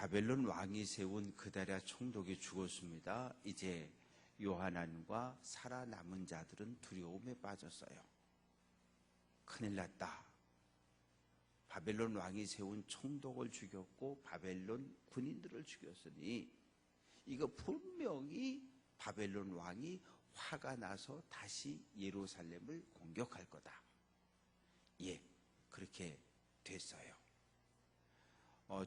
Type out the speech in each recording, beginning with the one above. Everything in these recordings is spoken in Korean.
바벨론 왕이 세운 그다랴 총독이 죽었습니다. 이제 요하난과 살아남은 자들은 두려움에 빠졌어요. 큰일 났다. 바벨론 왕이 세운 총독을 죽였고 바벨론 군인들을 죽였으니 이거 분명히 바벨론 왕이 화가 나서 다시 예루살렘을 공격할 거다. 예, 그렇게 됐어요.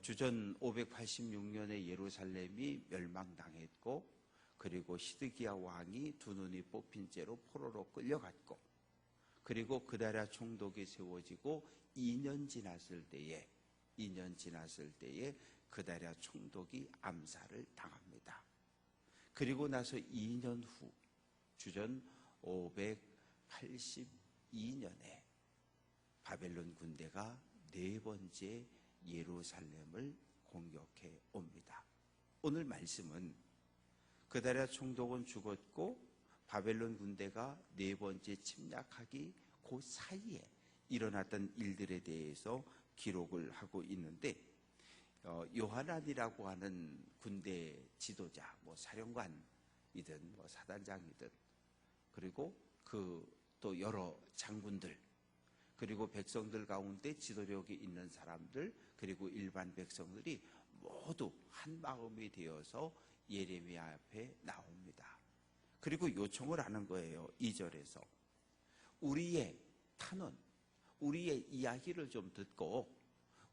주전 586년에 예루살렘이 멸망당했고, 그리고 시드기야 왕이 두 눈이 뽑힌 채로 포로로 끌려갔고, 그리고 그다랴 총독이 세워지고 2년 지났을 때에 그다랴 총독이 암살을 당합니다. 그리고 나서 2년 후 주전 582년에 바벨론 군대가 네 번째 예루살렘을 공격해 옵니다. 오늘 말씀은 그다랴 총독은 죽었고 바벨론 군대가 네 번째 침략하기 그 사이에 일어났던 일들에 대해서 기록을 하고 있는데, 요하난이라고 하는 군대 지도자, 사령관이든 사단장이든, 그리고 또 여러 장군들, 그리고 백성들 가운데 지도력이 있는 사람들, 그리고 일반 백성들이 모두 한 마음이 되어서 예레미야 앞에 나옵니다. 그리고 요청을 하는 거예요. 2절에서 우리의 탄원, 우리의 이야기를 좀 듣고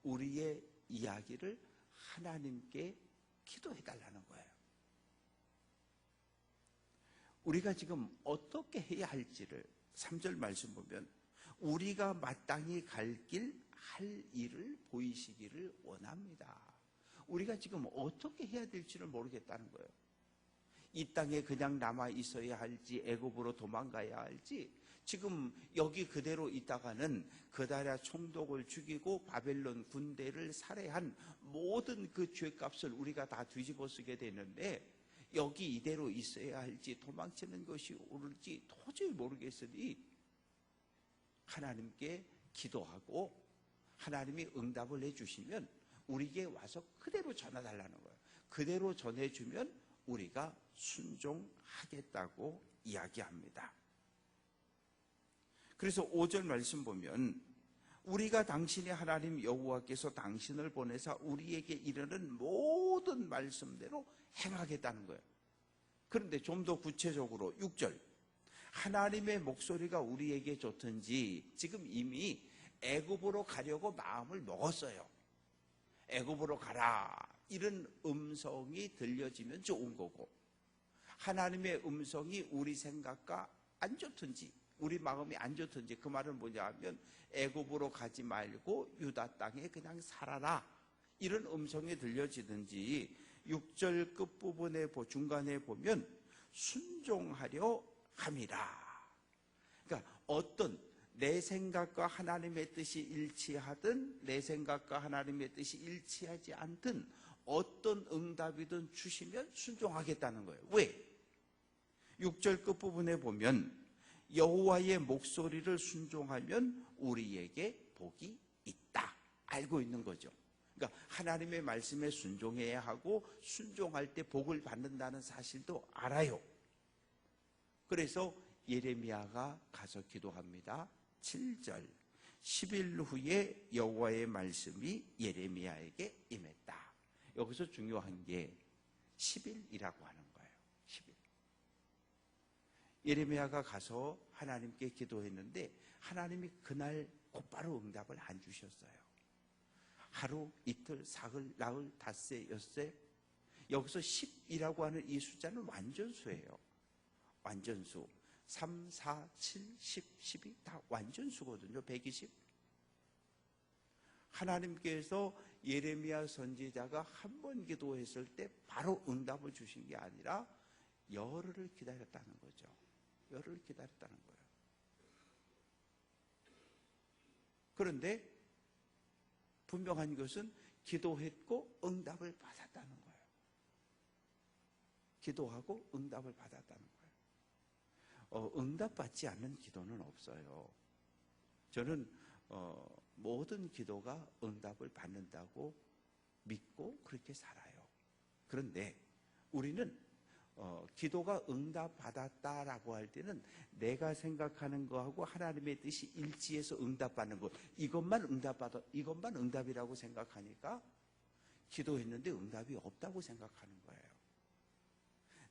우리의 이야기를 하나님께 기도해 달라는 거예요. 우리가 지금 어떻게 해야 할지를 3절 말씀 보면 우리가 마땅히 갈 길, 할 일을 보이시기를 원합니다. 우리가 지금 어떻게 해야 될지를 모르겠다는 거예요. 이 땅에 그냥 남아 있어야 할지, 애굽으로 도망가야 할지, 지금 여기 그대로 있다가는 그다랴 총독을 죽이고 바벨론 군대를 살해한 모든 그 죄값을 우리가 다 뒤집어 쓰게 되는데, 여기 이대로 있어야 할지 도망치는 것이 옳을지 도저히 모르겠으니 하나님께 기도하고 하나님이 응답을 해주시면 우리에게 와서 그대로 전해달라는 거예요. 그대로 전해주면 우리가 순종하겠다고 이야기합니다. 그래서 5절 말씀 보면 우리가 당신의 하나님 여호와께서 당신을 보내사 우리에게 이르는 모든 말씀대로 행하겠다는 거예요. 그런데 좀 더 구체적으로 6절, 하나님의 목소리가 우리에게 좋든지 지금 이미 애굽으로 가려고 마음을 먹었어요. 애굽으로 가라, 이런 음성이 들려지면 좋은 거고, 하나님의 음성이 우리 생각과 안 좋든지, 우리 마음이 안 좋든지, 그 말은 뭐냐 하면 애굽으로 가지 말고 유다 땅에 그냥 살아라, 이런 음성이 들려지든지, 6절 끝부분에 중간에 보면 순종하려 함이라. 그러니까 어떤 내 생각과 하나님의 뜻이 일치하든 내 생각과 하나님의 뜻이 일치하지 않든 어떤 응답이든 주시면 순종하겠다는 거예요. 왜? 6절 끝부분에 보면 여호와의 목소리를 순종하면 우리에게 복이 있다, 알고 있는 거죠. 그러니까 하나님의 말씀에 순종해야 하고 순종할 때 복을 받는다는 사실도 알아요. 그래서 예레미야가 가서 기도합니다. 7절, 10일 후에 여호와의 말씀이 예레미야에게 임했다. 여기서 중요한 게 10일이라고 하는 거예요. 10일. 예레미야가 가서 하나님께 기도했는데 하나님이 그날 곧바로 응답을 안 주셨어요. 하루, 이틀, 사흘, 나흘, 닷새, 엿새. 여기서 10이라고 하는 이 숫자는 완전수예요. 완전수. 3, 4, 7, 10, 12 다 완전수거든요. 120. 하나님께서 예레미야 선지자가 한 번 기도했을 때 바로 응답을 주신 게 아니라 열흘을 기다렸다는 거죠. 열흘을 기다렸다는 거예요. 그런데 분명한 것은 기도했고 응답을 받았다는 거예요. 기도하고 응답을 받았다는 거예요. 응답받지 않는 기도는 없어요. 저는 모든 기도가 응답을 받는다고 믿고 그렇게 살아요. 그런데 우리는 기도가 응답받았다라고 할 때는 내가 생각하는 거하고 하나님의 뜻이 일치해서 응답받는 것, 이것만 응답이라고 생각하니까 기도했는데 응답이 없다고 생각하는 거예요.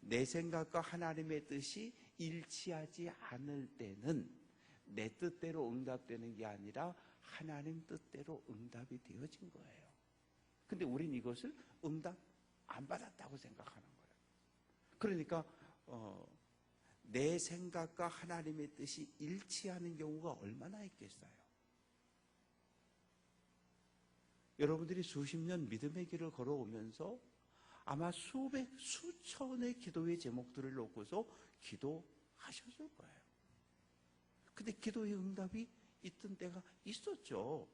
내 생각과 하나님의 뜻이 일치하지 않을 때는 내 뜻대로 응답되는 게 아니라 하나님 뜻대로 응답이 되어진 거예요. 근데 우린 이것을 응답 안 받았다고 생각하는 거예요. 그러니까 내 생각과 하나님의 뜻이 일치하는 경우가 얼마나 있겠어요. 여러분들이 수십 년 믿음의 길을 걸어오면서 아마 수백, 수천의 기도의 제목들을 놓고서 기도하셨을 거예요. 근데 기도의 응답이 있던 때가 있었죠.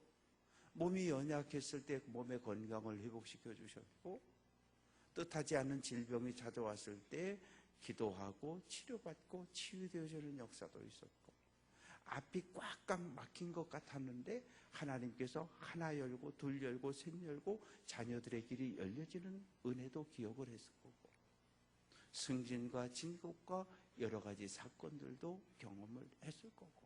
몸이 연약했을 때 몸의 건강을 회복시켜 주셨고, 뜻하지 않은 질병이 찾아왔을 때 기도하고 치료받고 치유되어지는 역사도 있었고, 앞이 꽉꽉 막힌 것 같았는데 하나님께서 하나 열고 둘 열고 셋 열고 자녀들의 길이 열려지는 은혜도 기억을 했을 거고, 승진과 진급과 여러 가지 사건들도 경험을 했을 거고,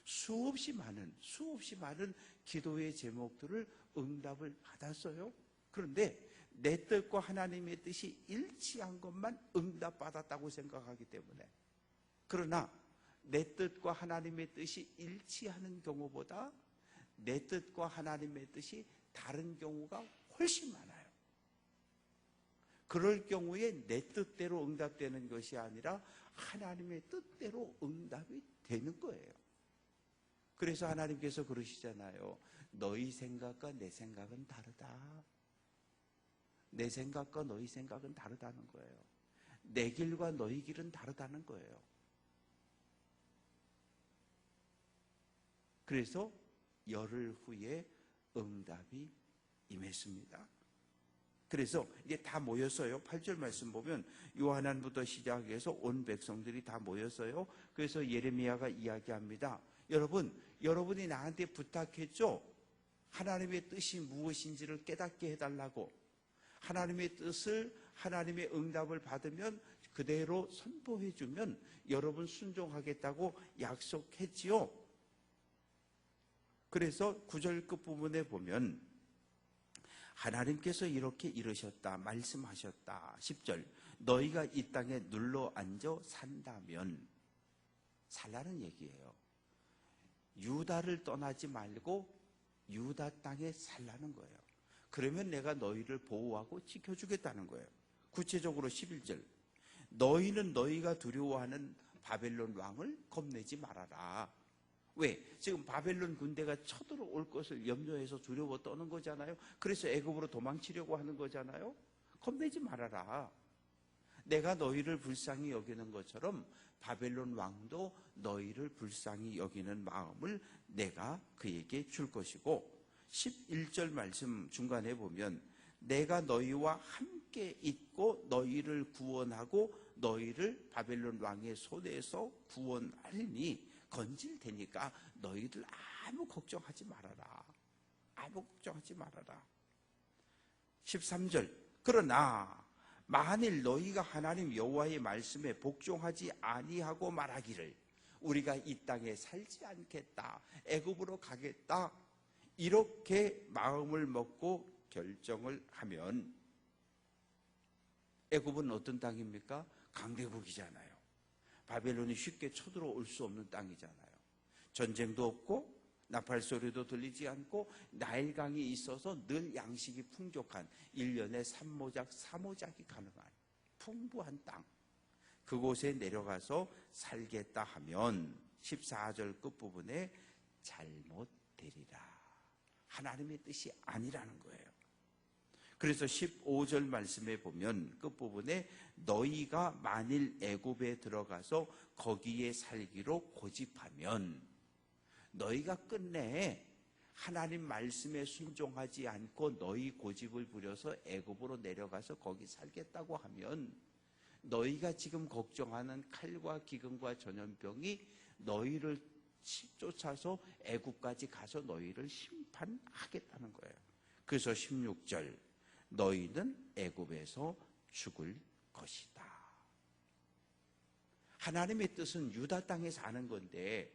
수없이 많은 기도의 제목들을 응답을 받았어요. 그런데 내 뜻과 하나님의 뜻이 일치한 것만 응답받았다고 생각하기 때문에, 그러나 내 뜻과 하나님의 뜻이 일치하는 경우보다 내 뜻과 하나님의 뜻이 다른 경우가 훨씬 많아요. 그럴 경우에 내 뜻대로 응답되는 것이 아니라 하나님의 뜻대로 응답이 되는 거예요. 그래서 하나님께서 그러시잖아요. 너희 생각과 내 생각은 다르다. 내 생각과 너희 생각은 다르다는 거예요. 내 길과 너희 길은 다르다는 거예요. 그래서 열흘 후에 응답이 임했습니다. 그래서 이제 다 모였어요. 8절 말씀 보면 요하난부터 시작해서 온 백성들이 다 모였어요. 그래서 예레미야가 이야기합니다. 여러분이 나한테 부탁했죠? 하나님의 뜻이 무엇인지를 깨닫게 해달라고. 하나님의 뜻을, 하나님의 응답을 받으면 그대로 선포해주면 여러분 순종하겠다고 약속했지요. 그래서 9절 끝부분에 보면 하나님께서 이렇게 이르셨다, 말씀하셨다. 10절, 너희가 이 땅에 눌러 앉아 산다면, 살라는 얘기예요. 유다를 떠나지 말고 유다 땅에 살라는 거예요. 그러면 내가 너희를 보호하고 지켜주겠다는 거예요. 구체적으로 11절, 너희는 너희가 두려워하는 바벨론 왕을 겁내지 말아라. 왜? 지금 바벨론 군대가 쳐들어올 것을 염려해서 두려워 떠는 거잖아요. 그래서 애굽으로 도망치려고 하는 거잖아요. 겁내지 말아라. 내가 너희를 불쌍히 여기는 것처럼 바벨론 왕도 너희를 불쌍히 여기는 마음을 내가 그에게 줄 것이고, 11절 말씀 중간에 보면 내가 너희와 함께 있고 너희를 구원하고 너희를 바벨론 왕의 손에서 구원하리니 건질 테니까 너희들 아무 걱정하지 말아라. 아무 걱정하지 말아라. 13절, 그러나 만일 너희가 하나님 여호와의 말씀에 복종하지 아니하고 말하기를 우리가 이 땅에 살지 않겠다, 애굽으로 가겠다, 이렇게 마음을 먹고 결정을 하면, 애굽은 어떤 땅입니까? 강대국이잖아요. 바벨론이 쉽게 쳐들어올 수 없는 땅이잖아요. 전쟁도 없고 나팔 소리도 들리지 않고 나일강이 있어서 늘 양식이 풍족한 1년에 3모작 4모작이 가능한 풍부한 땅, 그곳에 내려가서 살겠다 하면 14절 끝부분에 잘못되리라. 하나님의 뜻이 아니라는 거예요. 그래서 15절 말씀에 보면 끝부분에 너희가 만일 애굽에 들어가서 거기에 살기로 고집하면, 너희가 끝내 하나님 말씀에 순종하지 않고 너희 고집을 부려서 애굽으로 내려가서 거기 살겠다고 하면, 너희가 지금 걱정하는 칼과 기근과 전염병이 너희를 쫓아서 애굽까지 가서 너희를 심판하겠다는 거예요. 그래서 16절, 너희는 애굽에서 죽을 것이다. 하나님의 뜻은 유다 땅에 사는 건데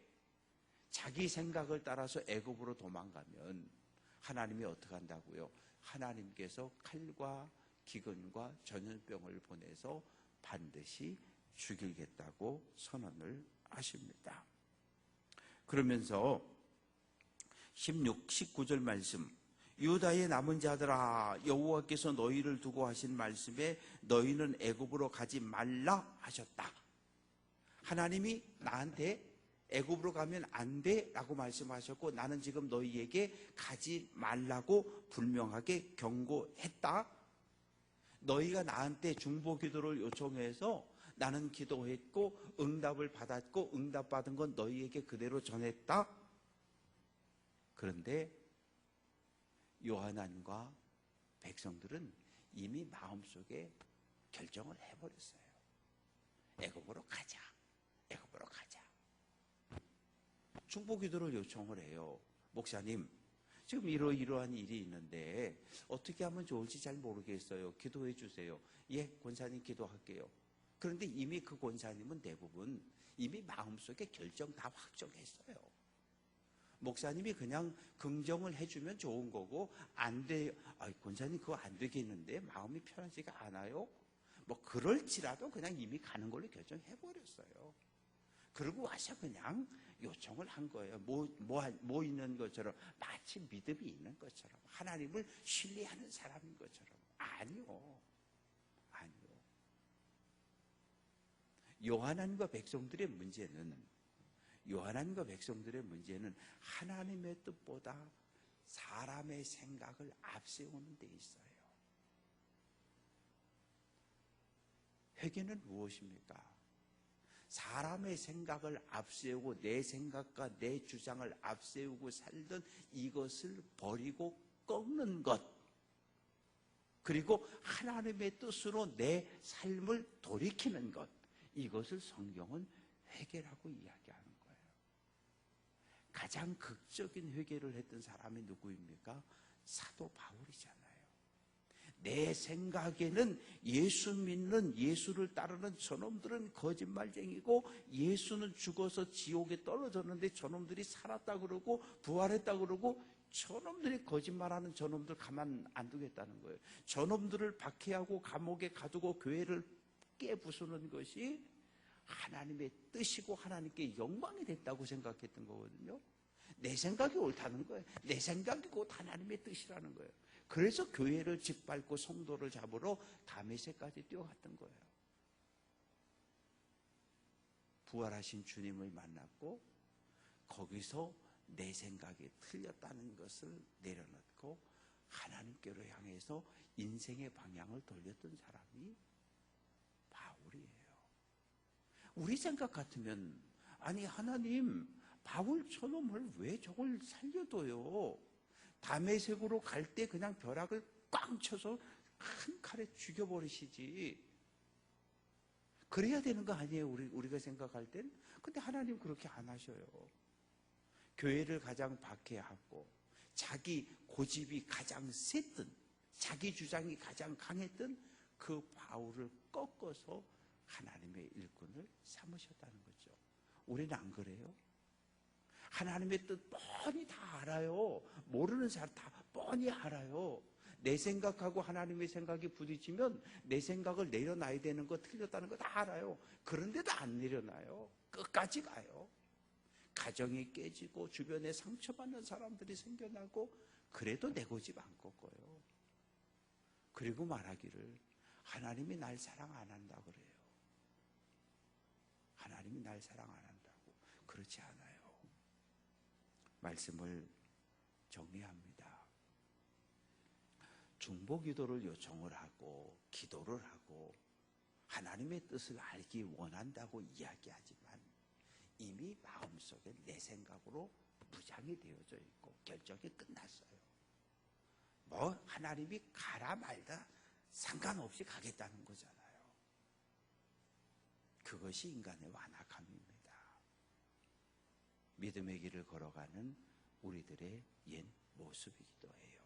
자기 생각을 따라서 애굽으로 도망가면 하나님이 어떻게 한다고요? 하나님께서 칼과 기근과 전염병을 보내서 반드시 죽이겠다고 선언을 하십니다. 그러면서 16, 19절 말씀, 유다의 남은 자들아, 여호와께서 너희를 두고 하신 말씀에 너희는 애굽으로 가지 말라 하셨다. 하나님이 나한테 애굽으로 가면 안 돼라고 말씀하셨고, 나는 지금 너희에게 가지 말라고 분명하게 경고했다. 너희가 나한테 중보기도를 요청해서 나는 기도했고 응답을 받았고 응답받은 건 너희에게 그대로 전했다. 그런데 요하난과 백성들은 이미 마음속에 결정을 해버렸어요. 애굽으로 가자. 애굽으로 가자. 중보기도를 요청을 해요. 목사님, 지금 이러이러한 일이 있는데 어떻게 하면 좋을지 잘 모르겠어요. 기도해 주세요. 예, 권사님 기도할게요. 그런데 이미 그 권사님은 대부분 이미 마음속에 결정 다 확정했어요. 목사님이 그냥 긍정을 해주면 좋은 거고, 안 돼, 권사님 그거 안 되겠는데 마음이 편하지가 않아요. 뭐 그럴지라도 그냥 이미 가는 걸로 결정해버렸어요. 그러고 와서 그냥 요청을 한 거예요. 뭐 있는 것처럼, 마치 믿음이 있는 것처럼, 하나님을 신뢰하는 사람인 것처럼. 아니요. 요한과 백성들의 문제는 하나님의 뜻보다 사람의 생각을 앞세우는 데 있어요. 회개는 무엇입니까? 사람의 생각을 앞세우고 내 생각과 내 주장을 앞세우고 살던 이것을 버리고 꺾는 것, 그리고 하나님의 뜻으로 내 삶을 돌이키는 것, 이것을 성경은 회개라고 이야기하는 거예요. 가장 극적인 회개를 했던 사람이 누구입니까? 사도 바울이잖아요. 내 생각에는 예수 믿는, 예수를 따르는 저놈들은 거짓말쟁이고, 예수는 죽어서 지옥에 떨어졌는데 저놈들이 살았다 그러고 부활했다 그러고, 저놈들이 거짓말하는 저놈들 가만 안 두겠다는 거예요. 저놈들을 박해하고 감옥에 가두고 교회를 깨부수는 것이 하나님의 뜻이고 하나님께 영광이 됐다고 생각했던 거거든요. 내 생각이 옳다는 거예요. 내 생각이 곧 하나님의 뜻이라는 거예요. 그래서 교회를 짓밟고 성도를 잡으러 다메섹까지 뛰어갔던 거예요. 부활하신 주님을 만났고 거기서 내 생각이 틀렸다는 것을 내려놓고 하나님께로 향해서 인생의 방향을 돌렸던 사람이 바울이에요. 우리 생각 같으면, 아니 하나님, 바울 저놈을 왜 저걸 살려둬요? 다메섹으로 갈 때 그냥 벼락을 꽝 쳐서 큰 칼에 죽여버리시지. 그래야 되는 거 아니에요, 우리가 생각할 땐? 근데 하나님 그렇게 안 하셔요. 교회를 가장 박해하고 자기 고집이 가장 셌던, 자기 주장이 가장 강했던 그 바울을 꺾어서 하나님의 일꾼을 삼으셨다는 거죠. 우리는 안 그래요? 하나님의 뜻 뻔히 다 알아요. 모르는 사람 다 뻔히 알아요. 내 생각하고 하나님의 생각이 부딪히면 내 생각을 내려놔야 되는 거, 틀렸다는 거 다 알아요. 그런데도 안 내려놔요. 끝까지 가요. 가정이 깨지고 주변에 상처받는 사람들이 생겨나고, 그래도 내 고집 안 꺾어요. 그리고 말하기를 하나님이 날 사랑 안 한다 그래요. 하나님이 날 사랑 안 한다고. 그렇지 않아요. 말씀을 정리합니다. 중보기도를 요청을 하고 기도를 하고 하나님의 뜻을 알기 원한다고 이야기하지만 이미 마음속에 내 생각으로 무장이 되어져 있고 결정이 끝났어요. 뭐 하나님이 가라 말다 상관없이 가겠다는 거잖아요. 그것이 인간의 완악함입니다. 믿음의 길을 걸어가는 우리들의 옛 모습이기도 해요.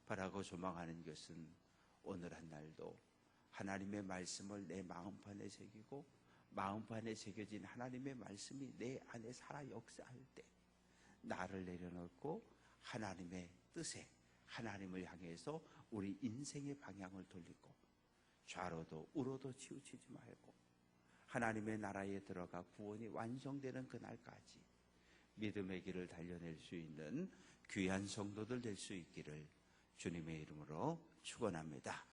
바라고 소망하는 것은 오늘 한 날도 하나님의 말씀을 내 마음판에 새기고 마음판에 새겨진 하나님의 말씀이 내 안에 살아 역사할 때 나를 내려놓고 하나님의 뜻에 하나님을 향해서 우리 인생의 방향을 돌리고 좌로도 우로도 치우치지 말고 하나님의 나라에 들어가 구원이 완성되는 그날까지 믿음의 길을 달려낼 수 있는 귀한 성도들 될 수 있기를 주님의 이름으로 축원합니다.